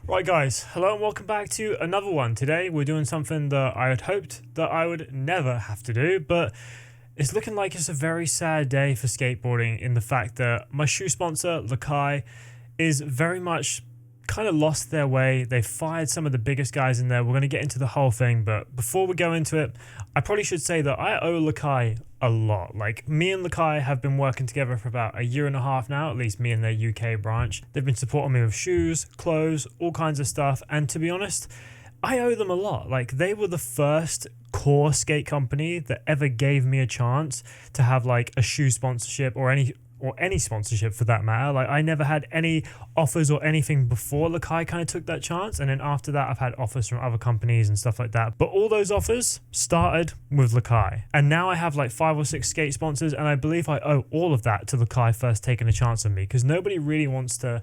Right guys, hello and welcome back to another one. Today we're doing something that I had hoped that I would never have to do, but it's looking like it's a very sad day for skateboarding in the fact that my shoe sponsor, Lakai, is very much kind of lost their way. They've fired some of the biggest guys in there. We're going to get into the whole thing, but before we go into it, I probably should say that I owe Lakai a lot. Like, me and Lakai have been working together for about a year and a half now, at least me and their UK branch. They've been supporting me with shoes, clothes, all kinds of stuff, and to be honest, I owe them a lot. Like, they were the first core skate company that ever gave me a chance to have like a shoe sponsorship or any sponsorship for that matter. Like, I never had any offers or anything before Lakai kind of took that chance, and then after that I've had offers from other companies and stuff like that, but all those offers started with Lakai, and now I have like 5 or 6 skate sponsors, and I believe I owe all of that to Lakai first taking a chance on me, because nobody really wants to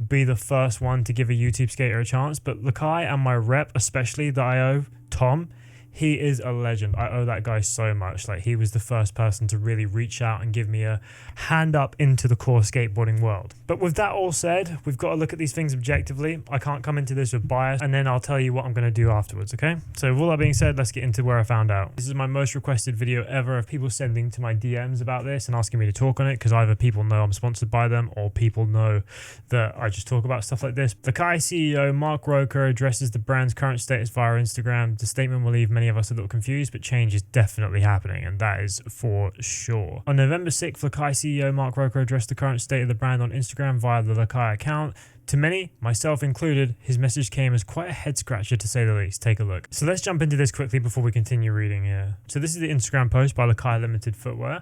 be the first one to give a YouTube skater a chance, but Lakai and my rep especially that I owe, Tom, he is a legend. I owe that guy so much. Like, he was the first person to really reach out and give me a hand up into the core skateboarding world. But with that all said, we've got to look at these things objectively. I can't come into this with bias, and then I'll tell you what I'm going to do afterwards, okay? So with all that being said, let's get into where I found out. This is my most requested video ever of people sending to my DMs about this and asking me to talk on it, because either people know I'm sponsored by them or people know that I just talk about stuff like this. The Lakai CEO, Mark Roker, addresses the brand's current status via Instagram. The statement will leave many of us a little confused, but change is definitely happening, and that is for sure. On November 6th, Lakai CEO Mark Roker addressed the current state of the brand on Instagram via the Lakai account. To many, myself included, his message came as quite a head scratcher to say the least. Take a look. So let's jump into this quickly before we continue reading here. So this is the Instagram post by Lakai Limited Footwear,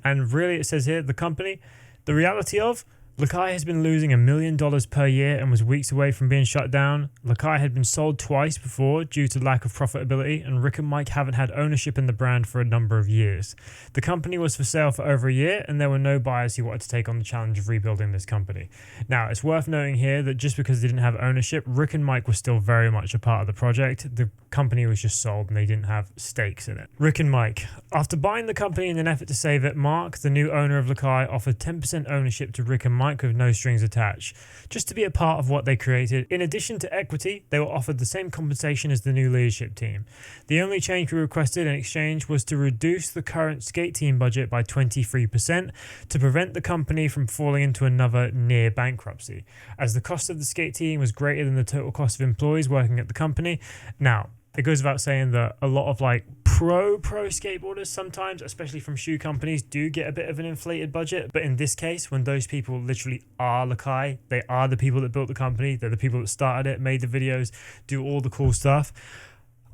and really it says here, the company, the reality of Lakai has been losing $1 million per year and was weeks away from being shut down. Lakai had been sold twice before due to lack of profitability, and Rick and Mike haven't had ownership in the brand for a number of years. The company was for sale for over a year, and there were no buyers who wanted to take on the challenge of rebuilding this company. Now, it's worth noting here that just because they didn't have ownership, Rick and Mike were still very much a part of the project. The company was just sold and they didn't have stakes in it. Rick and Mike. After buying the company in an effort to save it, Mark, the new owner of Lakai, offered 10% ownership to Rick and Mike with no strings attached, just to be a part of what they created. In addition to equity, they were offered the same compensation as the new leadership team. The only change we requested in exchange was to reduce the current skate team budget by 23% to prevent the company from falling into another near bankruptcy, as the cost of the skate team was greater than the total cost of employees working at the company. Now, it goes without saying that a lot of like pro skateboarders sometimes, especially from shoe companies, do get a bit of an inflated budget. But in this case, when those people literally are Lakai, they are the people that built the company, they're the people that started it, made the videos, do all the cool stuff,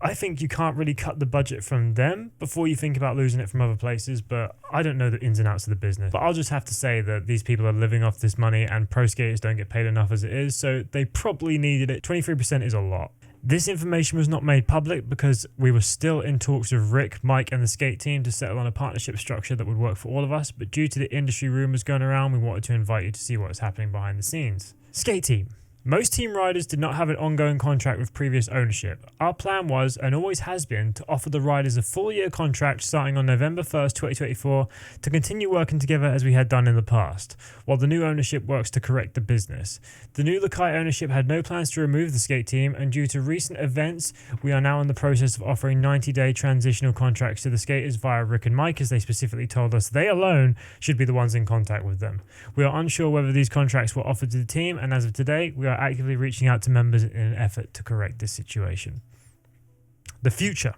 I think you can't really cut the budget from them before you think about losing it from other places. But I don't know the ins and outs of the business. But I'll just have to say that these people are living off this money, and pro skaters don't get paid enough as it is, so they probably needed it. 23% is a lot. This information was not made public because we were still in talks with Rick, Mike, and the skate team to settle on a partnership structure that would work for all of us, but due to the industry rumors going around, we wanted to invite you to see what was happening behind the scenes. Skate team. Most team riders did not have an ongoing contract with previous ownership. Our plan was, and always has been, to offer the riders a full-year contract starting on November 1st, 2024, to continue working together as we had done in the past, while the new ownership works to correct the business. The new Lakai ownership had no plans to remove the skate team, and due to recent events, we are now in the process of offering 90-day transitional contracts to the skaters via Rick and Mike, as they specifically told us they alone should be the ones in contact with them. We are unsure whether these contracts were offered to the team, and as of today, we are actively reaching out to members in an effort to correct this situation. The future.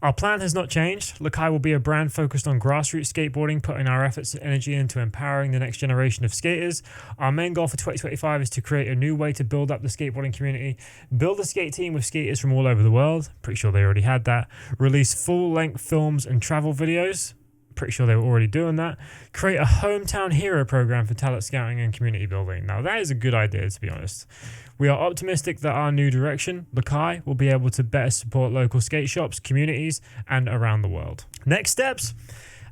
Our plan has not changed. Lakai will be a brand focused on grassroots skateboarding, putting our efforts and energy into empowering the next generation of skaters. Our main goal for 2025 is to create a new way to build up the skateboarding community, build a skate team with skaters from all over the world, pretty sure they already had that, release full-length films and travel videos, pretty sure they were already doing that, create a hometown hero program for talent scouting and community building. Now, that is a good idea, to be honest. We are optimistic that our new direction, Lakai, will be able to better support local skate shops, communities, and around the world. Next steps.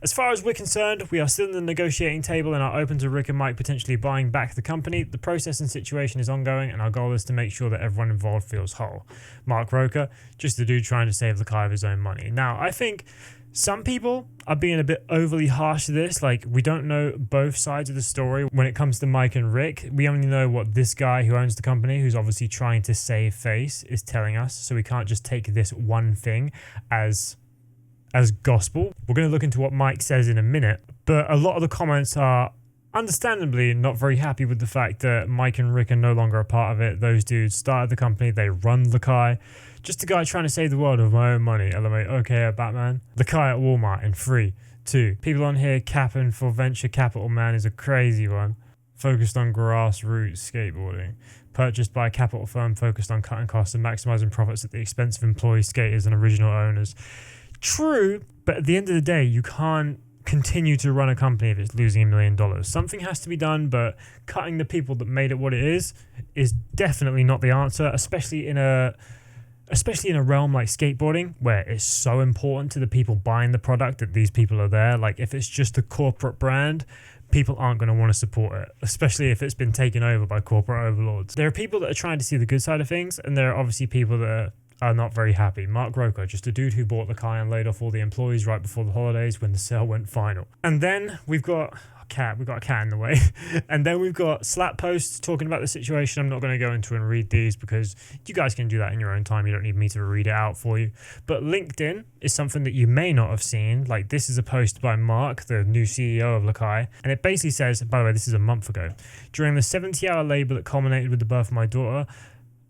As far as we're concerned, we are still in the negotiating table and are open to Rick and Mike potentially buying back the company. The process and situation is ongoing, and our goal is to make sure that everyone involved feels whole. Mark Roker, just the dude trying to save Lakai of his own money. Now, I think Some people are being a bit overly harsh to this. Like, we don't know both sides of the story when it comes to Mike and Rick. We only know what this guy who owns the company, who's obviously trying to save face, is telling us. So we can't just take this one thing as gospel. We're going to look into what Mike says in a minute, but a lot of the comments are understandably not very happy with the fact that Mike and Rick are no longer a part of it. Those dudes started the company, they run Lakai. Just a guy trying to save the world with my own money. LMA, okay, Batman. Lakai at Walmart in 3, 2. People on here capping for venture capital, man, is a crazy one. Focused on grassroots skateboarding. Purchased by a capital firm focused on cutting costs and maximizing profits at the expense of employee skaters and original owners. True, but at the end of the day, you can't continue to run a company if it's losing $1 million. Something has to be done, but cutting the people that made it what it is definitely not the answer, especially in a realm like skateboarding, where it's so important to the people buying the product that these people are there. Like, if it's just a corporate brand, people aren't going to want to support it, especially if it's been taken over by corporate overlords. There are people that are trying to see the good side of things, and there are obviously people that are not very happy. Mark Roker, just a dude who bought Lakai and laid off all the employees right before the holidays when the sale went final. And then we've got we've got a cat in the way. And then we've got Slap posts talking about the situation. I'm not going to go into and read these because you guys can do that in your own time. You don't need me to read it out for you. But LinkedIn is something that you may not have seen. Like, this is a post by Mark, the new CEO of Lakai. And it basically says, by the way, this is a month ago, during the 70-hour labor that culminated with the birth of my daughter,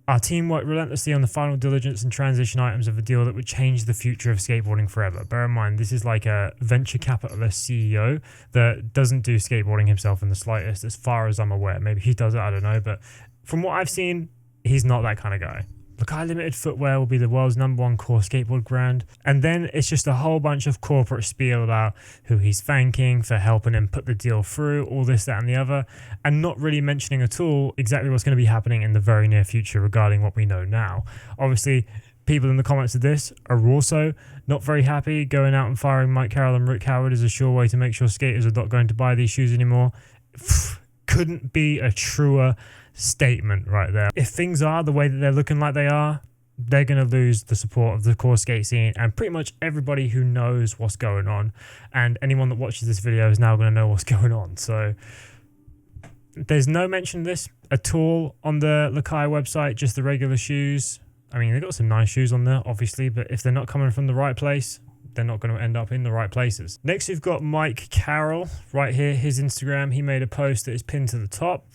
our team worked relentlessly on the final diligence and transition items of a deal that would change the future of skateboarding forever. Bear in mind, this is like a venture capitalist CEO that doesn't do skateboarding himself in the slightest, as far as I'm aware. Maybe he does it, I don't know. But from what I've seen, he's not that kind of guy. Lakai Limited Footwear will be the world's #1 core skateboard brand. And then it's just a whole bunch of corporate spiel about who he's thanking for helping him put the deal through, all this, that, and the other, and not really mentioning at all exactly what's going to be happening in the very near future regarding what we know now. Obviously, people in the comments of this are also not very happy. Going out and firing Mike Carroll and Rick Howard is a sure way to make sure skaters are not going to buy these shoes anymore. Couldn't be a truer statement right there. If things are the way that they're looking like they are, they're going to lose the support of the core skate scene and pretty much everybody who knows what's going on. And anyone that watches this video is now going to know what's going on. So there's no mention of this at all on the Lakai website, just the regular shoes. I mean, they've got some nice shoes on there, obviously, but if they're not coming from the right place, they're not going to end up in the right places. Next, we've got Mike Carroll right here, his Instagram. He made a post that is pinned to the top.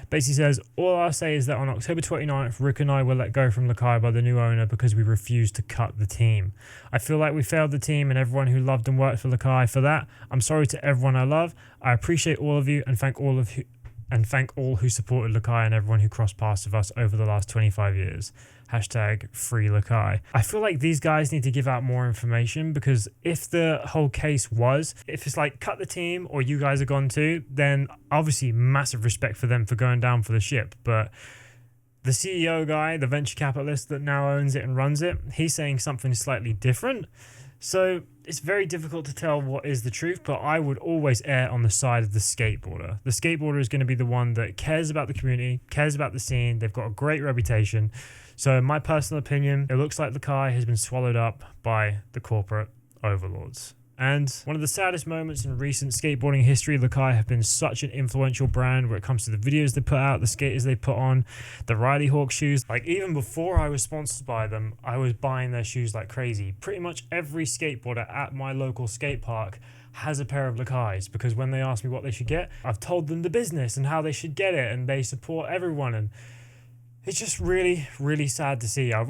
Basically says, all I'll say is that on October 29th, Rick and I were let go from Lakai by the new owner because we refused to cut the team. I feel like we failed the team and everyone who loved and worked for Lakai. For that, I'm sorry to everyone I love. I appreciate all of you and thank all who supported Lakai and everyone who crossed paths with us over the last 25 years. #free Lakai. I feel like these guys need to give out more information, because if the whole case was, if it's like cut the team or you guys are gone too, then obviously massive respect for them for going down for the ship. But the CEO guy, the venture capitalist that now owns it and runs it, he's saying something slightly different. So it's very difficult to tell what is the truth, but I would always err on the side of the skateboarder. The skateboarder is going to be the one that cares about the community, cares about the scene. They've got a great reputation. So in my personal opinion, it looks like Lakai has been swallowed up by the corporate overlords. And one of the saddest moments in recent skateboarding history, Lakai have bbeen such an influential brand where it comes to the videos they put out, the skaters they put on, the Riley Hawk shoes. Like, even before I was sponsored by them, I was buying their shoes like crazy. Pretty much every skateboarder at my local skate park has a pair of Lakais, because when they ask me what they should get, I've told them the business and how they should get it, and they support everyone. And it's just really, really sad to see. I've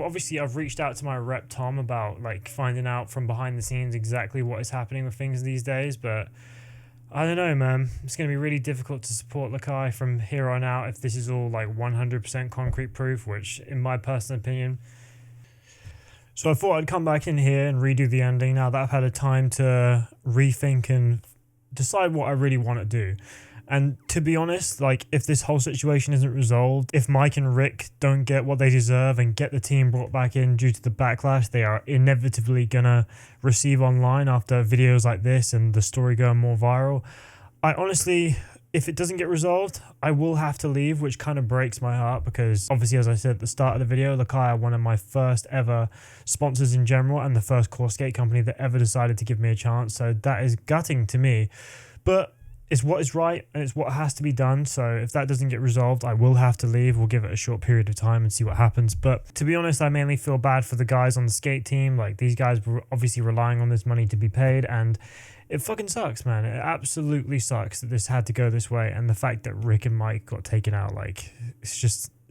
reached out to my rep Tom about like finding out from behind the scenes exactly what is happening with things these days, but I don't know, man. It's going to be really difficult to support Lakai from here on out if this is all like 100% concrete proof, which in my personal opinion. So I thought I'd come back in here and redo the ending now that I've had a time to rethink and decide what I really want to do. And to be honest, like, if this whole situation isn't resolved, if Mike and Rick don't get what they deserve and get the team brought back in due to the backlash they are inevitably gonna receive online after videos like this and the story going more viral, I honestly if it doesn't get resolved, I will have to leave, which kind of breaks my heart because obviously, as I said at the start of the video, Lakai are one of my first ever sponsors in general and the first core skate company that ever decided to give me a chance. So that is gutting to me, but it's what is right and it's what has to be done. So if that doesn't get resolved, I will have to leave. We'll give it a short period of time and see what happens. But to be honest, I mainly feel bad for the guys on the skate team. Like, these guys were obviously relying on this money to be paid, and it fucking sucks, man. It absolutely sucks that this had to go this way. And the fact that Rick and Mike got taken out, like,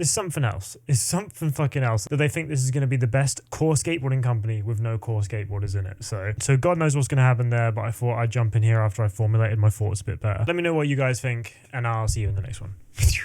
it's something else. It's something fucking else that they think this is going to be the best core skateboarding company with no core skateboarders in it. So God knows what's going to happen there, but I thought I'd jump in here after I formulated my thoughts a bit better. Let me know what you guys think, and I'll see you in the next one.